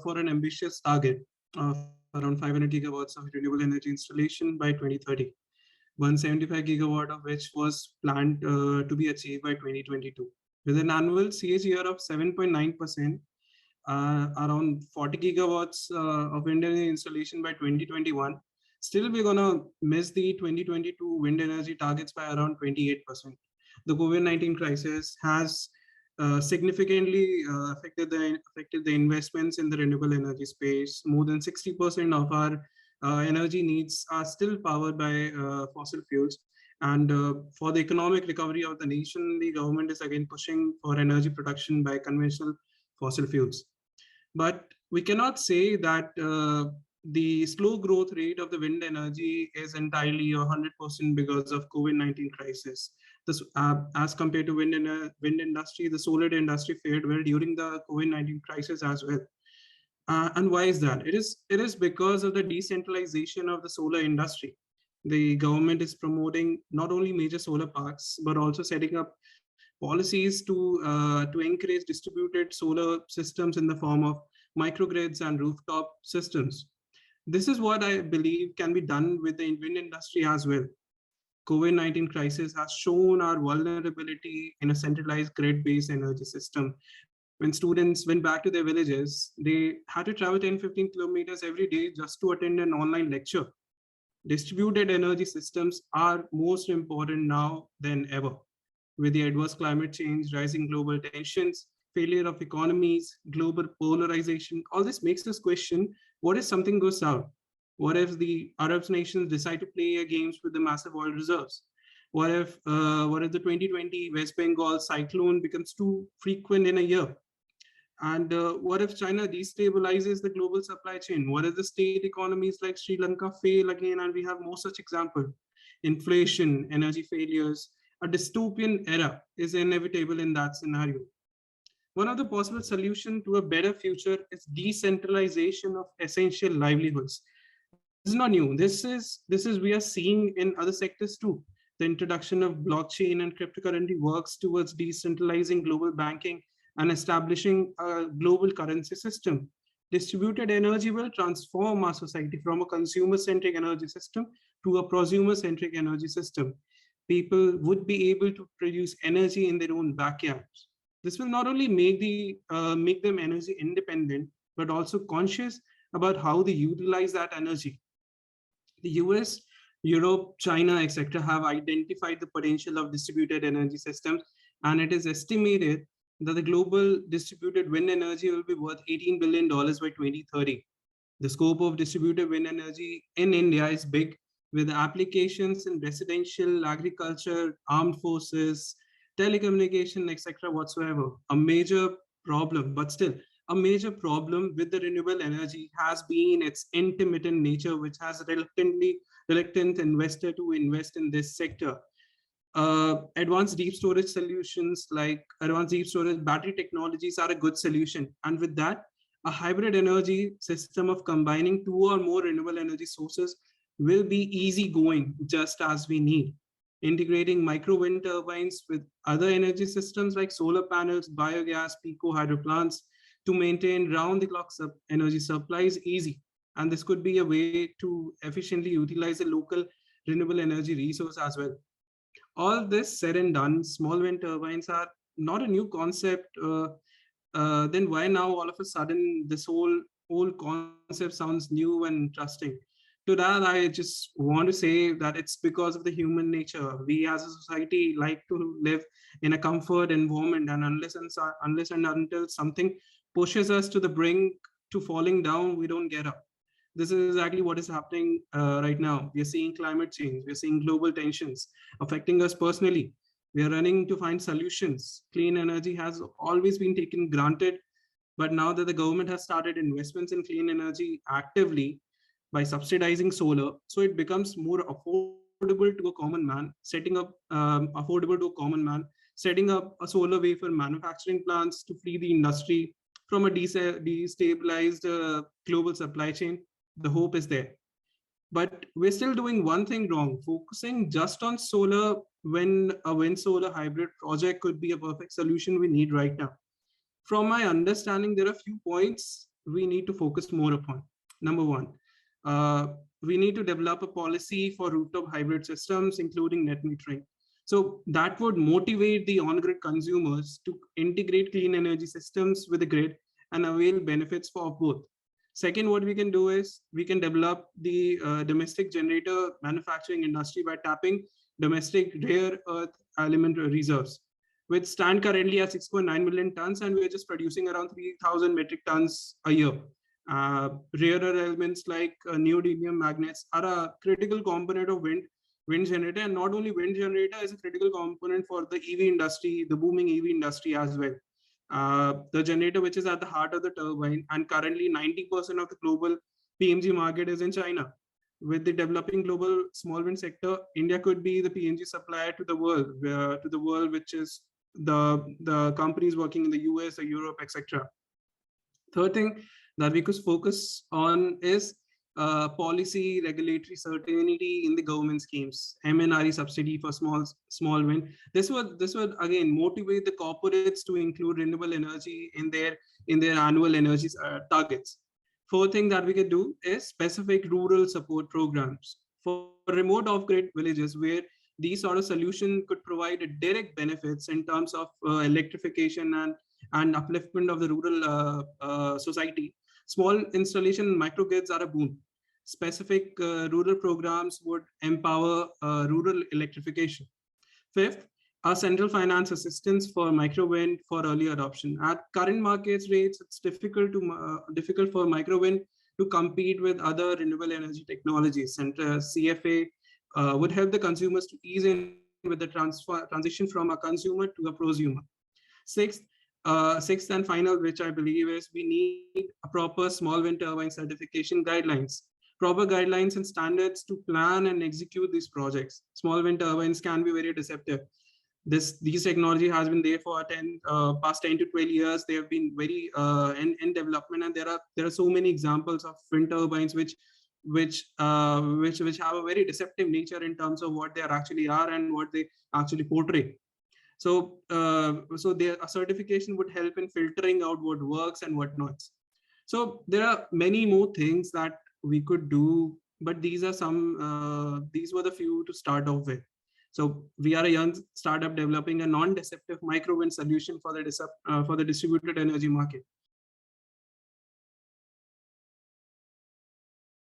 for an ambitious target of around 500 gigawatts of renewable energy installation by 2030. 175 gigawatt of which was planned to be achieved by 2022. With an annual CAGR of 7.9%, around 40 gigawatts of wind energy installation by 2021. Still, we're gonna miss the 2022 wind energy targets by around 28%. The COVID-19 crisis has significantly affected the investments in the renewable energy space. More than 60% of our energy needs are still powered by fossil fuels. And for the economic recovery of the nation, the government is again pushing for energy production by conventional fossil fuels. But we cannot say that the slow growth rate of the wind energy is entirely 100% because of COVID-19 crisis. This, as compared to wind industry, the solar industry fared well during the COVID-19 crisis as well. And why is that? It is because of the decentralization of the solar industry. The government is promoting not only major solar parks, but also setting up policies to encourage distributed solar systems in the form of microgrids and rooftop systems. This is what I believe can be done with the wind industry as well. COVID-19 crisis has shown our vulnerability in a centralized grid-based energy system. When students went back to their villages, they had to travel 10-15 kilometers every day just to attend an online lecture. Distributed energy systems are most important now than ever. With the adverse climate change, rising global tensions, failure of economies, global polarization, all this makes us question, what if something goes south? What if the Arab nations decide to play games with the massive oil reserves? What if the 2020 West Bengal cyclone becomes too frequent in a year? And what if China destabilizes the global supply chain? What if the state economies like Sri Lanka fail again? And we have more such examples. Inflation, energy failures, a dystopian era is inevitable in that scenario. One of the possible solutions to a better future is decentralization of essential livelihoods. This is not new. This is we are seeing in other sectors too. The introduction of blockchain and cryptocurrency works towards decentralizing global banking and establishing a global currency system. Distributed energy will transform our society from a consumer-centric energy system to a prosumer-centric energy system. People would be able to produce energy in their own backyards. This will not only make them energy independent, but also conscious about how they utilize that energy. The US, Europe, China, etc. have identified the potential of distributed energy systems, and it is estimated that the global distributed wind energy will be worth $18 billion by 2030. The scope of distributed wind energy in India is big, with applications in residential, agriculture, armed forces, telecommunication, etc. whatsoever. A major problem, but still, a major problem with the renewable energy has been its intermittent nature, which has reluctant investor to invest in this sector. Advanced deep storage solutions like advanced deep storage battery technologies are a good solution. And with that, a hybrid energy system of combining two or more renewable energy sources will be easygoing, just as we need. Integrating micro wind turbines with other energy systems like solar panels, biogas, pico hydro plants to maintain round-the-clock energy supply is easy. And this could be a way to efficiently utilize the local renewable energy resource as well. All this said and done, small wind turbines are not a new concept. Then why now all of a sudden this whole concept sounds new and interesting? To that, I just want to say that it's because of the human nature. We as a society like to live in a comfort environment, and unless and until something pushes us to the brink to falling down, we don't get up. This is exactly what is happening right now. We are seeing climate change. We are seeing global tensions affecting us personally. We are running to find solutions. Clean energy has always been taken granted, but now that the government has started investments in clean energy actively by subsidizing solar, so it becomes more affordable to a common man, setting up a solar wafer manufacturing plants to free the industry from a destabilized global supply chain. The hope is there. But we're still doing one thing wrong, focusing just on solar when a wind solar hybrid project could be a perfect solution we need right now. From my understanding, there are a few points we need to focus more upon. Number one, uh, we need to develop a policy for rooftop hybrid systems, including net metering. So that would motivate the on-grid consumers to integrate clean energy systems with the grid and avail benefits for both. Second, what we can do is we can develop the domestic generator manufacturing industry by tapping domestic rare earth element reserves, which stand currently at 6.9 million tons, and we're just producing around 3,000 metric tons a year. Rarer elements like neodymium magnets are a critical component of wind generator, and not only wind generator is a critical component for the EV industry, the booming EV industry as well. The generator which is at the heart of the turbine, and currently 90% of the global PMG market is in China. With the developing global small wind sector, India could be the PMG supplier to the world, which is the companies working in the US or Europe, etc. Third thing that we could focus on is policy regulatory certainty in the government schemes, MNRE subsidy for small wind. This would again motivate the corporates to include renewable energy in their annual energy targets. Fourth thing that we could do is specific rural support programs for remote off-grid villages, where these sort of solution could provide direct benefits in terms of electrification and upliftment of the rural society. Small installation microgrids are a boon. Specific rural programs would empower rural electrification. Fifth, a central finance assistance for micro wind for early adoption. At current markets rates, it's difficult for micro wind to compete with other renewable energy technologies. And CFA would help the consumers to ease in with the transition from a consumer to a prosumer. Sixth, sixth and final, which I believe is we need a proper small wind turbine certification guidelines, proper guidelines and standards to plan and execute these projects. Small wind turbines can be very deceptive. These technology has been there for past 10 to 12 years. They have been very in development, and there are so many examples of wind turbines which have a very deceptive nature in terms of what they actually are and what they actually portray. So a certification would help in filtering out what works and what not. So there are many more things that we could do, but these were the few to start off with. So we are a young startup developing a non-deceptive micro wind solution for the distributed energy market.